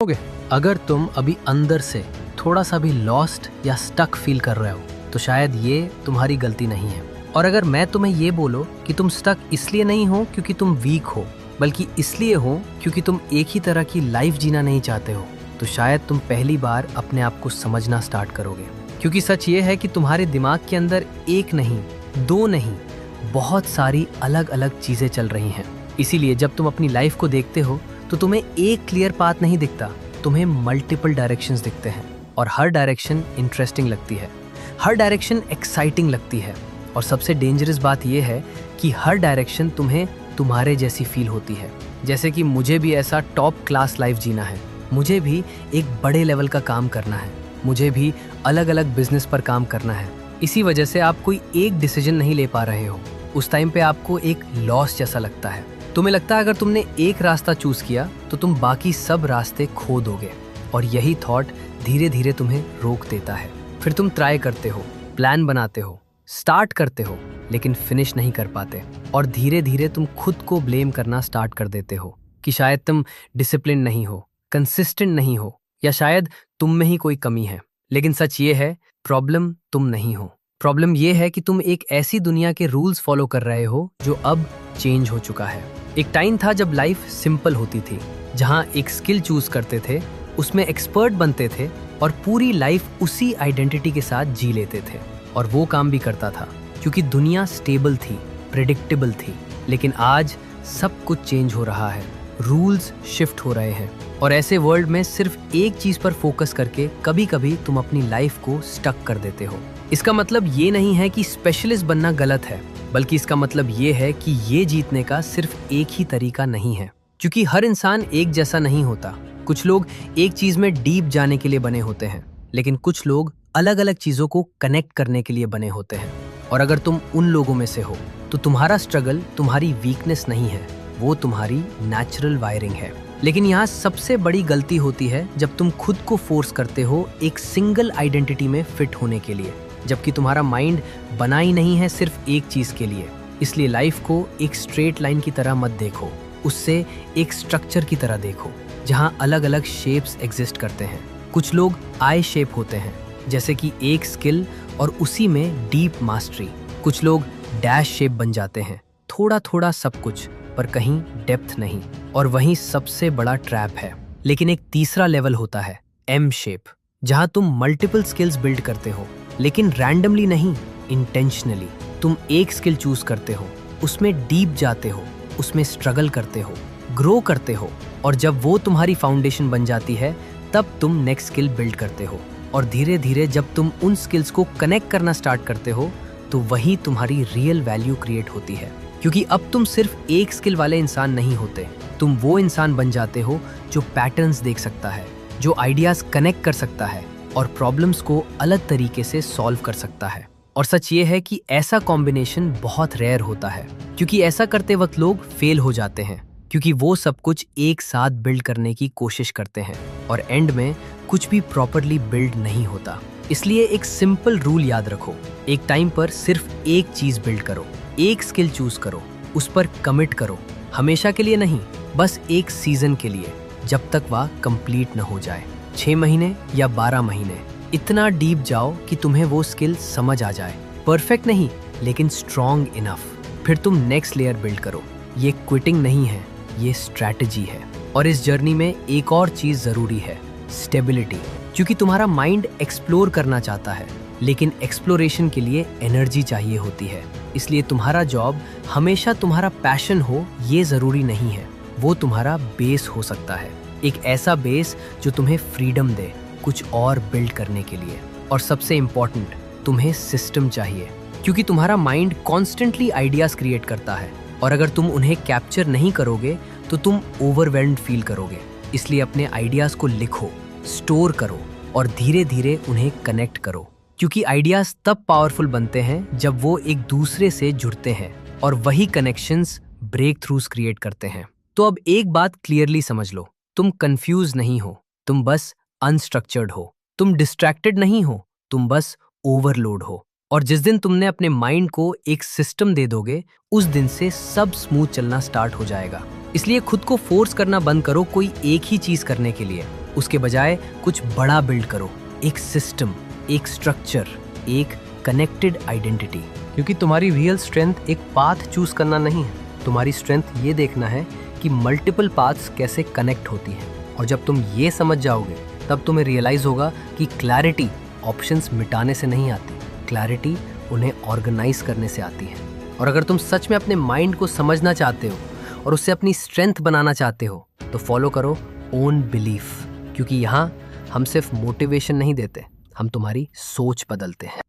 Okay. अगर तुम अभी अंदर से थोड़ा सा भी लॉस्ट या स्टक फील कर रहे हो तो शायद ये तुम्हारी गलती नहीं है। और अगर मैं तुम्हें ये बोलो कि तुम स्टक इसलिए नहीं हो क्योंकि तुम वीक हो, बल्कि इसलिए हो क्योंकि तुम एक ही तरह की लाइफ जीना नहीं चाहते हो, तो शायद तुम पहली बार अपने आप को समझना स्टार्ट करोगे। क्योंकि सच ये है कि तुम्हारे दिमाग के अंदर एक नहीं, दो नहीं, बहुत सारी अलग अलग चीजें चल रही हैं। इसीलिए जब तुम अपनी लाइफ को देखते हो तो तुम्हें एक क्लियर पाथ नहीं दिखता, तुम्हें मल्टीपल डायरेक्शंस दिखते हैं। और हर डायरेक्शन इंटरेस्टिंग लगती है, हर डायरेक्शन एक्साइटिंग लगती है। और सबसे डेंजरस बात यह है कि हर डायरेक्शन तुम्हें तुम्हारे जैसी फील होती है। जैसे कि मुझे भी ऐसा टॉप क्लास लाइफ जीना है, मुझे भी एक बड़े लेवल का काम करना है, मुझे भी अलग अलग बिजनेस पर काम करना है। इसी वजह से आप कोई एक डिसीजन नहीं ले पा रहे हो। उस टाइम पे आपको एक लॉस जैसा लगता है। तुम्हें लगता है अगर तुमने एक रास्ता चूज किया तो तुम बाकी सब रास्ते खो दोगे। और यही थॉट धीरे धीरे तुम्हें रोक देता है। फिर तुम ट्राई करते हो, प्लान बनाते हो, स्टार्ट करते हो, लेकिन फिनिश नहीं कर पाते। और धीरे धीरे तुम खुद को ब्लेम करना स्टार्ट कर देते हो कि शायद तुम डिसिप्लिन नहीं हो, कंसिस्टेंट नहीं हो, या शायद तुम में ही कोई कमी है। लेकिन सच ये है, प्रॉब्लम तुम नहीं हो। प्रॉब्लम ये है कि तुम एक ऐसी दुनिया के रूल्स फॉलो कर रहे हो जो अब चेंज हो चुका है। एक टाइम था जब लाइफ सिंपल होती थी, जहां एक स्किल चूज करते थे, उसमें एक्सपर्ट बनते थे और पूरी लाइफ उसी आइडेंटिटी के साथ जी लेते थे। और वो काम भी करता था क्योंकि दुनिया स्टेबल थी, प्रेडिक्टेबल थी। लेकिन आज सब कुछ चेंज हो रहा है, रूल्स शिफ्ट हो रहे हैं। और ऐसे वर्ल्ड में सिर्फ एक चीज पर फोकस करके कभी कभी तुम अपनी लाइफ को स्टक कर देते हो। इसका मतलब ये नहीं है कि स्पेशलिस्ट बनना गलत है, बल्कि इसका मतलब ये है कि ये जीतने का सिर्फ एक ही तरीका नहीं है। क्योंकि हर इंसान एक जैसा नहीं होता। कुछ लोग एक चीज में डीप जाने के लिए बने होते हैं, लेकिन कुछ लोग अलग अलग चीजों को कनेक्ट करने के लिए बने होते हैं। और अगर तुम उन लोगों में से हो तो तुम्हारा स्ट्रगल तुम्हारी वीकनेस नहीं है, वो तुम्हारी नेचुरल वायरिंग है। लेकिन यहाँ सबसे बड़ी गलती होती है जब तुम खुद को फोर्स करते हो एक सिंगल आइडेंटिटी में फिट होने के लिए, जबकि तुम्हारा माइंड बना ही नहीं है सिर्फ एक चीज के लिए। इसलिए लाइफ को एक स्ट्रेट लाइन की तरह मत देखो, उससे एक स्ट्रक्चर की तरह देखो, जहाँ अलग अलग शेप्स एग्जिस्ट करते हैं। कुछ लोग आई शेप होते हैं, जैसे कि एक स्किल और उसी में डीप मास्टरी। कुछ लोग डैश शेप बन जाते हैं, थोड़ा थोड़ा सब कुछ पर कहीं डेप्थ नहीं। और वहीं सबसे बड़ा ट्रैप है। लेकिन एक तीसरा लेवल होता है एम शेप, जहां तुम मल्टीपल स्किल्स बिल्ड करते हो, लेकिन रैंडमली नहीं, इंटेंशनली। तुम एक स्किल चूज करते हो, उसमें डीप जाते हो, उसमें स्ट्रगल करते हो, ग्रो करते हो, और जब वो तुम्हारी फाउंडेशन बन जाती है तब तुम नेक्स्ट स्किल बिल्ड करते हो। और धीरे धीरे जब तुम उन स्किल्स को कनेक्ट करना स्टार्ट करते हो तो वही तुम्हारी रियल वैल्यू क्रिएट होती है। क्योंकि अब तुम सिर्फ एक स्किल वाले इंसान नहीं होते, तुम वो इंसान बन जाते हो जो पैटर्न्स देख सकता है, जो आइडियाज कनेक्ट कर सकता है और प्रॉब्लम्स को अलग तरीके से सॉल्व कर सकता है। और सच ये है कि ऐसा कॉम्बिनेशन बहुत रेयर होता है, क्योंकि ऐसा करते वक्त लोग फेल हो जाते हैं, क्योंकि वो सब कुछ एक साथ बिल्ड करने की कोशिश करते हैं और एंड में कुछ भी प्रॉपरली बिल्ड नहीं होता। इसलिए एक सिंपल रूल याद रखो, एक टाइम पर सिर्फ एक चीज बिल्ड करो, एक स्किल चूज करो, उस पर कमिट करो, हमेशा के लिए नहीं, बस एक सीजन के लिए, जब तक वह कंप्लीट न हो जाए। 6 महीने या 12 महीने, इतना डीप जाओ कि तुम्हें वो स्किल समझ आ जाए। परफेक्ट नहीं, लेकिन स्ट्रॉन्ग इनफ। फिर तुम नेक्स्ट लेयर बिल्ड करो। ये क्विटिंग नहीं है, ये स्ट्रैटेजी है। और इस जर्नी में एक और चीज जरूरी है, स्टेबिलिटी। क्योंकि तुम्हारा माइंड एक्सप्लोर करना चाहता है, लेकिन एक्सप्लोरेशन के लिए एनर्जी चाहिए होती है। इसलिए तुम्हारा जॉब हमेशा तुम्हारा पैशन हो ये जरूरी नहीं है, वो तुम्हारा बेस हो सकता है। एक ऐसा बेस जो तुम्हें फ्रीडम दे कुछ और बिल्ड करने के लिए। और सबसे इम्पोर्टेंट, तुम्हें सिस्टम चाहिए, क्योंकि तुम्हारा माइंड कॉन्स्टेंटली आइडियाज क्रिएट करता है और अगर तुम उन्हें कैप्चर नहीं करोगे तो तुम ओवरवेल्म्ड फील करोगे। इसलिए अपने आइडियाज को लिखो, स्टोर करो और धीरे धीरे उन्हें कनेक्ट करो। क्योंकि आइडियाज तब पावरफुल बनते हैं जब वो एक दूसरे से जुड़ते हैं और वही कनेक्शंस ब्रेक थ्रूज क्रिएट करते हैं। तो अब एक बात क्लियरली समझ लो, तुम कंफ्यूज नहीं हो, तुम बस अनस्ट्रक्चर्ड हो। तुम डिस्ट्रैक्टेड नहीं हो, तुम बस ओवरलोड हो। और जिस दिन तुमने अपने माइंड को एक सिस्टम दे दोगे, उस दिन से सब स्मूथ चलना स्टार्ट हो जाएगा। इसलिए खुद को फोर्स करना बंद करो कोई एक ही चीज करने के लिए। उसके बजाय कुछ बड़ा बिल्ड करो, एक सिस्टम, एक स्ट्रक्चर, एक कनेक्टेड आइडेंटिटी। क्योंकि तुम्हारी रियल स्ट्रेंथ एक पाथ चूज करना नहीं है, तुम्हारी स्ट्रेंथ ये देखना है कि मल्टीपल पाथ्स कैसे कनेक्ट होती हैं। और जब तुम ये समझ जाओगे तब तुम्हें रियलाइज होगा कि क्लैरिटी ऑप्शंस मिटाने से नहीं आती, क्लैरिटी उन्हें ऑर्गेनाइज करने से आती है। और अगर तुम सच में अपने माइंड को समझना चाहते हो और उससे अपनी स्ट्रेंथ बनाना चाहते हो तो फॉलो करो ओन बिलीफ, क्योंकि यहाँ हम सिर्फ मोटिवेशन नहीं देते, हम तुम्हारी सोच बदलते हैं।